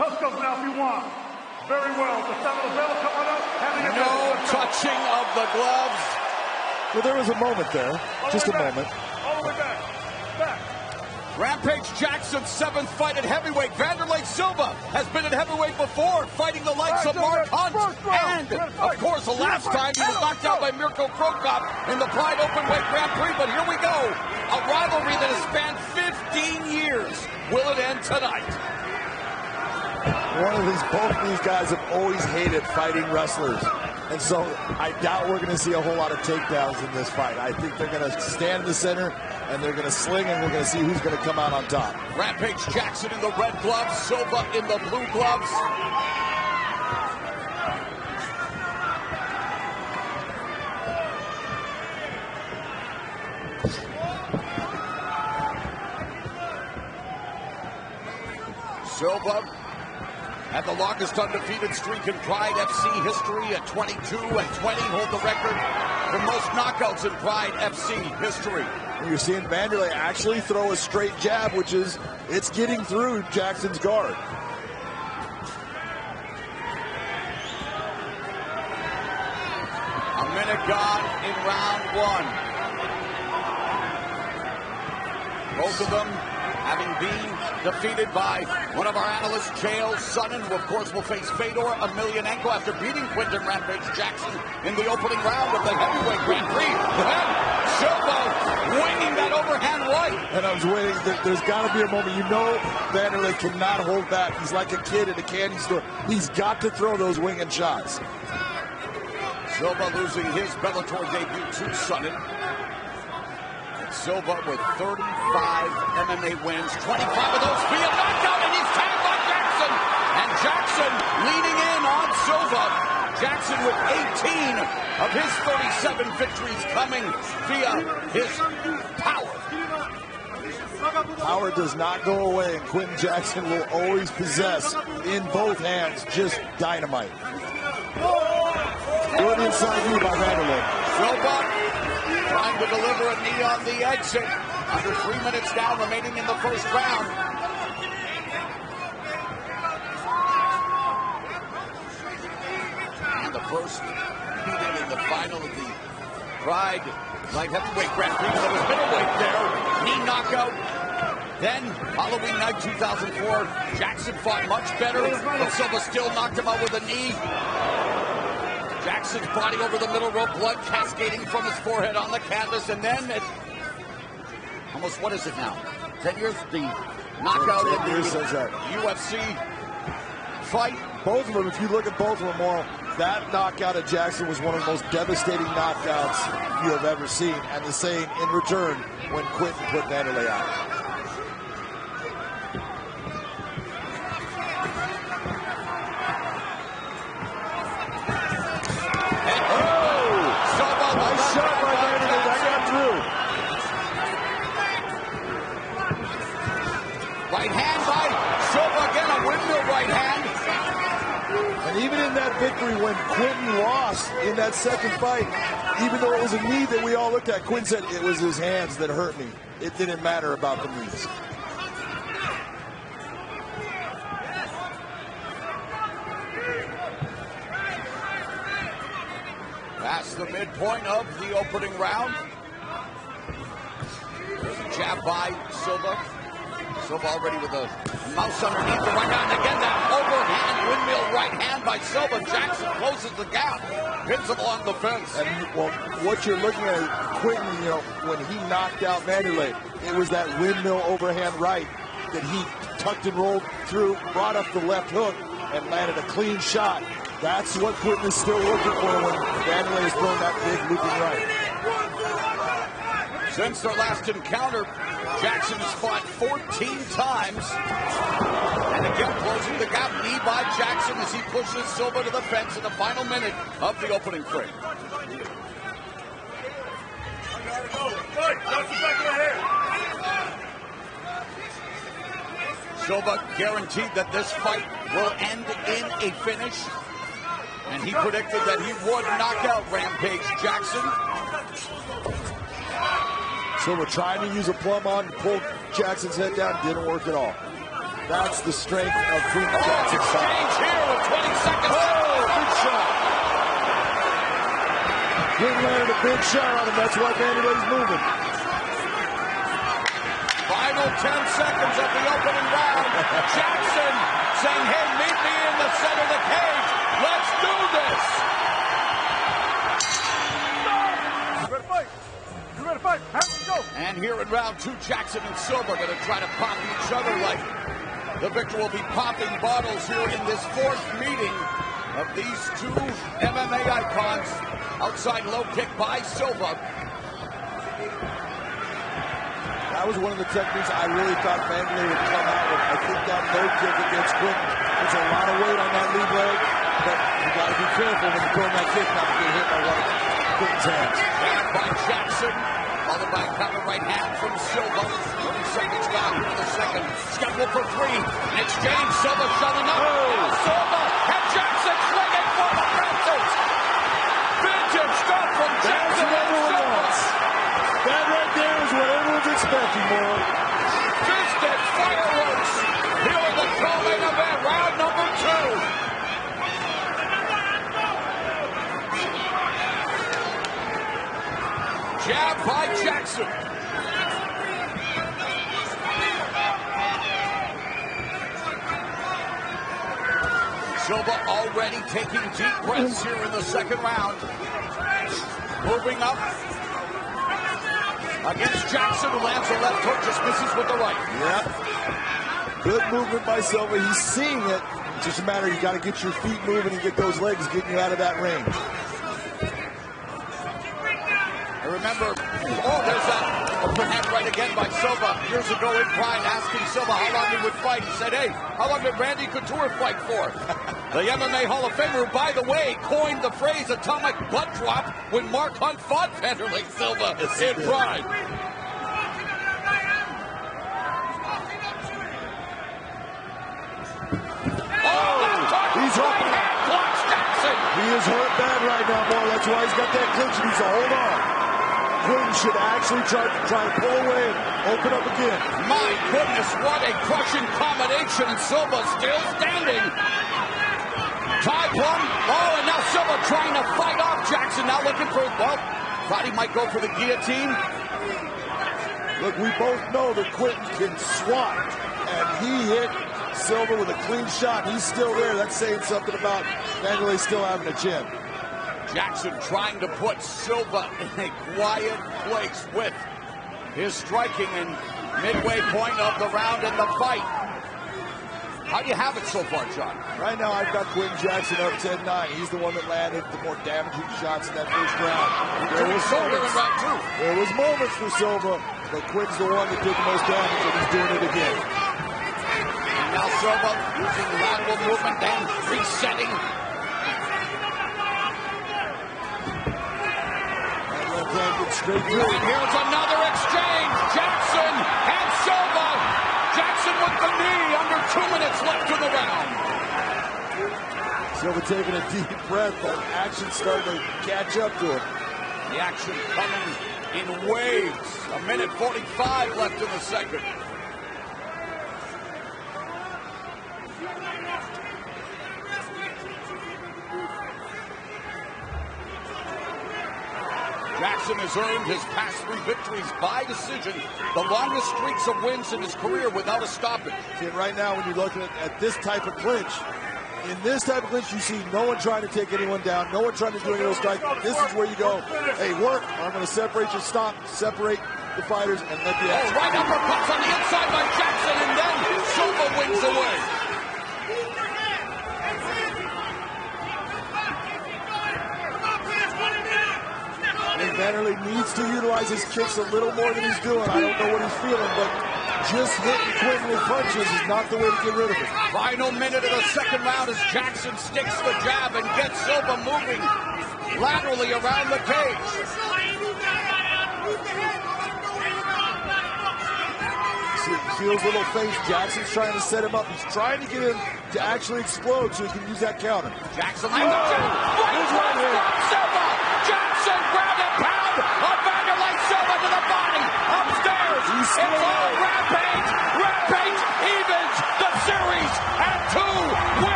Tusco's now if you want. Very well. The sound of the bell coming up. No touching of the gloves. Well, there was a moment there. Just a moment. All the way back. Back. Rampage Jackson's 7th fight at heavyweight. Wanderlei Silva has been at heavyweight before, fighting the likes of Mark Hunt. And, of course, the last time he was knocked out by Mirko Krokop in the Pride Openweight Grand Prix. But here we go. A rivalry that has spanned 15 years. Will it end tonight? Both of these guys have always hated fighting wrestlers. And so I doubt we're going to see a whole lot of takedowns in this fight. I think they're going to stand in the center and they're going to sling, and we're going to see who's going to come out on top. Rampage Jackson in the red gloves, Silva in the blue gloves. Silva had the longest undefeated streak in Pride FC history at 22-20, hold the record for most knockouts in Pride FC history. You're seeing Wanderlei actually throw a straight jab, which is, it's getting through Jackson's guard. A minute gone in round one. Both of them having been defeated by one of our analysts, Chael Sonnen, who of course will face Fedor Emelianenko after beating Quinton Rampage Jackson in the opening round of the heavyweight Grand Prix. And Silva winging that overhand right. And I was waiting, there's got to be a moment, you know Wanderlei cannot hold back. He's like a kid at a candy store. He's got to throw those winging shots. Silva losing his Bellator debut to Sonnen. Silva with 35 MMA wins, 25 of those via knockout, and he's tagged by Jackson. And Jackson leaning in on Silva. Jackson with 18 of his 37 victories coming via his power. Power does not go away, and Quinton Jackson will always possess in both hands just dynamite. Good inside knee by Wanderlei. Silva trying to deliver a knee on the exit. Under 3 minutes down remaining in the first round. And the first meeting in the final of the Pride Light Heavyweight Grand Prix. There was middleweight there. Knee knockout. Then, Halloween night 2004, Jackson fought much better, but Silva still knocked him out with a knee. Jackson's body over the middle rope, blood cascading from his forehead on the canvas, and then almost, what is it now? 10 years? The knockout in the UFC fight. Both of them, if you look at both of them, Mauro, that knockout at Jackson was one of the most devastating knockouts you have ever seen. And the same in return when Quinton put Wanderlei out. Right hand by Silva, again a windmill right hand. And even in that victory when Quinton lost in that second fight, even though it was a knee that we all looked at, Quinton said it was his hands that hurt me. It didn't matter about the knees. That's the midpoint of the opening round. There's a jab by Silva. Silva already with a mouse underneath the right hand. Again, that overhand windmill right hand by Silva. Jackson closes the gap, pins him along the fence. And well, what you're looking at, Quinton, you know, when he knocked out Wanderlei, it was that windmill overhand right that he tucked and rolled through, brought up the left hook, and landed a clean shot. That's what Quinton is still looking for when Wanderlei is throwing that big looping right. Since their last encounter, Jackson has fought 14 times. And again, closing the gap, knee by Jackson as he pushes Silva to the fence in the final minute of the opening frame. Silva guaranteed that this fight will end in a finish. And he predicted that he would knock out Rampage Jackson. Silva trying to use a plumb on to pull Jackson's head down, didn't work at all. That's the strength of Queen Jackson's exchange here with 20 seconds. Oh, big shot. Quinn landed a big shot on him. That's why Vanderlei's moving. Final 10 seconds of the opening round. Jackson saying, hey, meet me in the center of the cage. Let's do this. You ready to fight? You ready to fight? Go. And here in round 2, Jackson and Silva going to try to pop each other like the victor will be popping bottles here in this 4th meeting of these 2 MMA icons. Outside low kick by Silva. That was one of the techniques I really thought Vanderlei would come out with. I think that low kick against Quinton. There's a lot of weight on that lead leg, but you got to be careful when you're throwing that kick not to get hit by one of Quinton's hands. And by Jackson, followed by a counter right hand from Silva. 30 seconds gone into the second. Scheduled for 3. In exchange, Silva shutting up. Now Silva and Jackson swinging for the fences. Vintage stuff from Jackson and Silva. That right there is what everyone's expecting, more. Fisted fireworks here in the co-main event, round number 2. Jab by Jackson. Silva already taking deep breaths here in the second round. Moving up against Jackson, who lands a left hook, just misses with the right. Yep. Good movement by Silva. He's seeing it. It's just a matter, you got to get your feet moving and get those legs getting you out of that range. I remember, there's that open hand right again by Silva. Years ago in Pride, asking Silva how long he would fight. He said, hey, how long did Randy Couture fight for? The MMA Hall of Famer, who, by the way, coined the phrase atomic butt drop when Mark Hunt fought Vanderlei Silva in Pride. He's hurt. He is hurt bad right now, boy. That's why he's got that clinch. He needs to hold on. Quinn should actually try to pull away and open up again. My goodness, what a crushing combination. And Silva still standing. Tie plum. Oh, and now Silva trying to fight off Jackson. Now looking for, well, thought he might go for the guillotine. Look, we both know that Quinton can swat. And he hit Silva with a clean shot. He's still there. That's saying something about Vanderlei still having a chin. Jackson trying to put Silva in a quiet place with his striking and midway point of the round in the fight. How do you have it so far, John? Right now, I've got Quinn Jackson up 10-9. He's the one that landed the more damaging shots in that first round. There was moments for Silva, but Quinn's the one that did the most damage, and he's doing it again. And now Silva using lateral movement, then resetting. Straight through. And here's another exchange. Jackson and Silva. Jackson with the knee. Under 2 minutes left in the round. Silva taking a deep breath. That action starting to catch up to him. The action coming in waves. 1:45 left in the second. Jackson has earned his past 3 victories by decision, the longest streaks of wins in his career without a stoppage. See, right now, when you're looking at this type of clinch, in this type of clinch, you see no one trying to take anyone down, no one trying to do any of those strikes. This is where you go, hey, work, I'm going to separate your stop, separate the fighters, and let the action. Right uppercuts on the inside by Jackson, and then Silva wins away. Vanderlei needs to utilize his kicks a little more than he's doing. I don't know what he's feeling, but just hitting Quinton with punches is not the way to get rid of it. Final minute of the second round as Jackson sticks the jab and gets Silva moving laterally around the cage. Feels a little face. Jackson's trying to set him up. He's trying to get him to actually explode so he can use that counter. Jackson lands the jab. Right hand. Silva. Jackson ground and pound of Vanderlei Silva to the body. Upstairs. It's all Rampage. Rampage evens the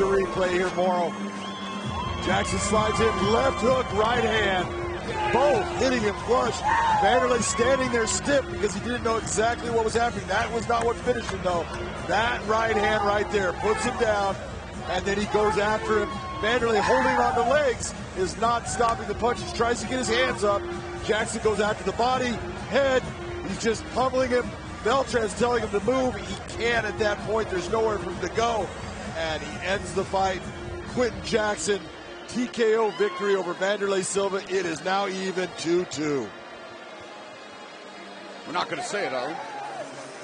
the replay here, Morrow. Jackson slides in, left hook, right hand. Both hitting him flush. Vanderlei standing there stiff because he didn't know exactly what was happening. That was not what finished him, though. That right hand right there puts him down, and then he goes after him. Vanderlei holding on the legs is not stopping the punches. Tries to get his hands up. Jackson goes after the body, head. He's just pummeling him. Beltran's telling him to move. He can't at that point. There's nowhere for him to go. And he ends the fight. Quinton Jackson, TKO victory over Vanderlei Silva. It is now even 2-2. We're not going to say it, are we?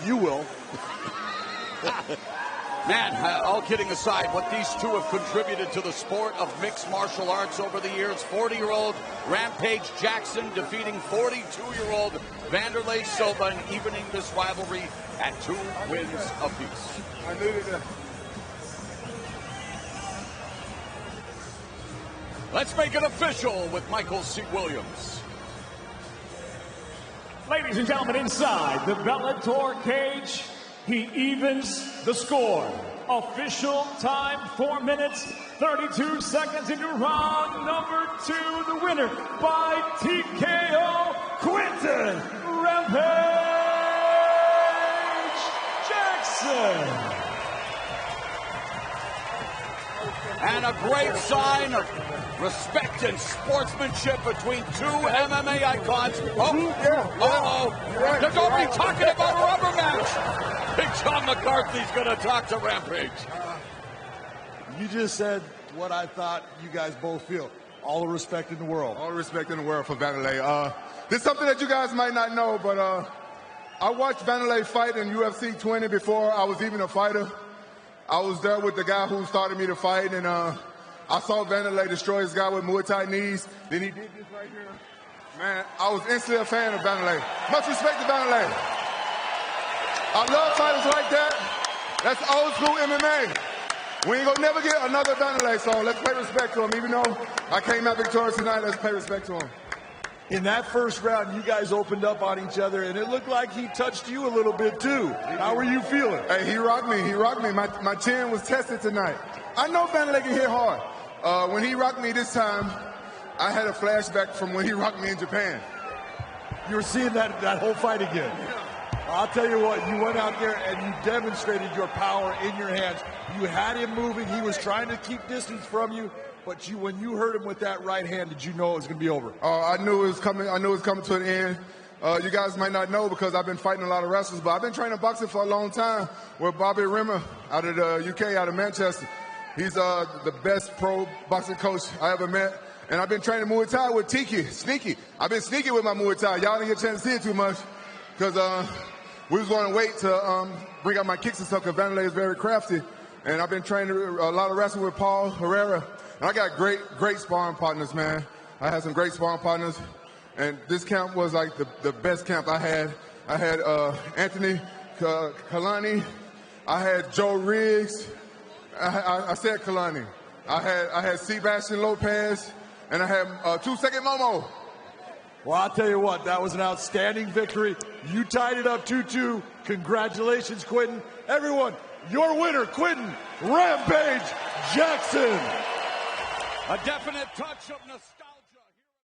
You will. Man, all kidding aside, what these two have contributed to the sport of mixed martial arts over the years. 40-year-old Rampage Jackson defeating 42-year-old Vanderlei Silva and evening this rivalry at 2 wins apiece. I needed that. Let's make it official with Michael C. Williams. Ladies and gentlemen, inside the Bellator cage, he evens the score. Official time, 4 minutes, 32 seconds into round number 2. The winner by TKO, Quinton Rampage Jackson. And a great sign of respect and sportsmanship between two MMA icons. They're already talking about a rubber match. Big John McCarthy's going to talk to Rampage. You just said what I thought you guys both feel. All the respect in the world. All the respect in the world for Vanderlei. This is something that you guys might not know, but I watched Vanderlei fight in UFC 20 before I was even a fighter. I was there with the guy who started me to fight, and I saw Vanderlei destroy his guy with Muay Thai knees. Then he did this right here. Man, I was instantly a fan of Vanderlei. Much respect to Vanderlei. I love fighters like that. That's old school MMA. We ain't gonna never get another Vanderlei, so let's pay respect to him. Even though I came out victorious tonight, let's pay respect to him. In that first round, you guys opened up on each other, and it looked like he touched you a little bit, too. How were you feeling? Hey, he rocked me. He rocked me. My chin was tested tonight. I know Vanderlei can hit hard. When he rocked me this time, I had a flashback from when he rocked me in Japan. You were seeing that whole fight again. I'll tell you what, you went out there and you demonstrated your power in your hands. You had him moving. He was trying to keep distance from you. But when you hurt him with that right hand, did you know it was going to be over? I knew it was coming. I knew it was coming to an end. You guys might not know because I've been fighting a lot of wrestlers, but I've been training boxing for a long time with Bobby Rimmer out of the UK, out of Manchester. He's the best pro boxing coach I ever met. And I've been training Muay Thai with Tiki, Sneaky. I've been sneaky with my Muay Thai. Y'all didn't get a chance to see it too much because we was going to wait to bring out my kicks and stuff because Vanderlei is very crafty. And I've been training a lot of wrestling with Paul Herrera. And I got great sparring partners, man. I had some great sparring partners. And this camp was like the best camp I had. I had Anthony Kalani. I had Joe Riggs. I said Kalani. I had Sebastian Lopez. And I had 2-second Momo. Well, I'll tell you what, that was an outstanding victory. You tied it up 2-2. Congratulations, Quinton. Everyone, your winner, Quinton Rampage Jackson. A definite touch of nostalgia.